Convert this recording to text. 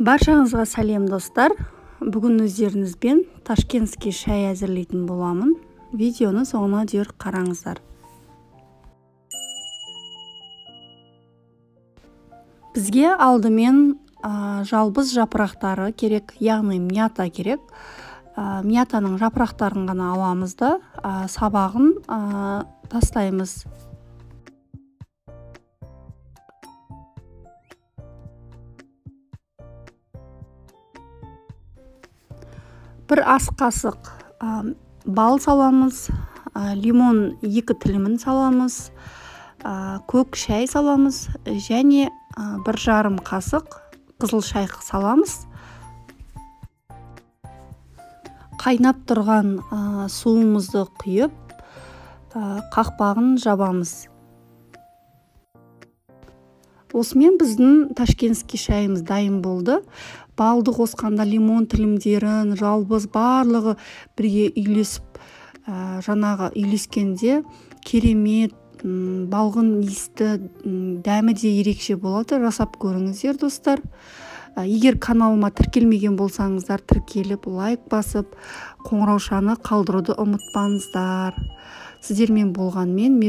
Баршаңызға сәлем достар. Бүгін өздеріңізбен ташкентский шай әзірлейтін боламын. Видеоны соңына дейін қараңыздар. Бізге алдымен жалбыз жапырақтары керек, яғни мята керек. Мятаның жапырақтарын ғана аламыз да, сабағын тастаймыз. Бір ас қасық бал саламыз, лимон 2 тілімін саламыз, көк шай саламыз және 1,5 қасық қызыл шай саламыз. Қайнап тұрған суымызды құйып, қақпағын жабамыз. Осымен біздің ташкентский шайымыз дайын болды. Балды қосқанда лимон тілімдерін, жалбыз барлығы бірге үйлесіп, жаңағы үйлескенде керемет, балғын иісті, дәмі де ерекше болады. Жасап көріңіздер достар. Егер каналыма тіркелмеген болсаңыздар, тіркеліп, лайк басып, қоңыраушаны қалдыруды ұмытпаңыздар. Сіздермен болғанмен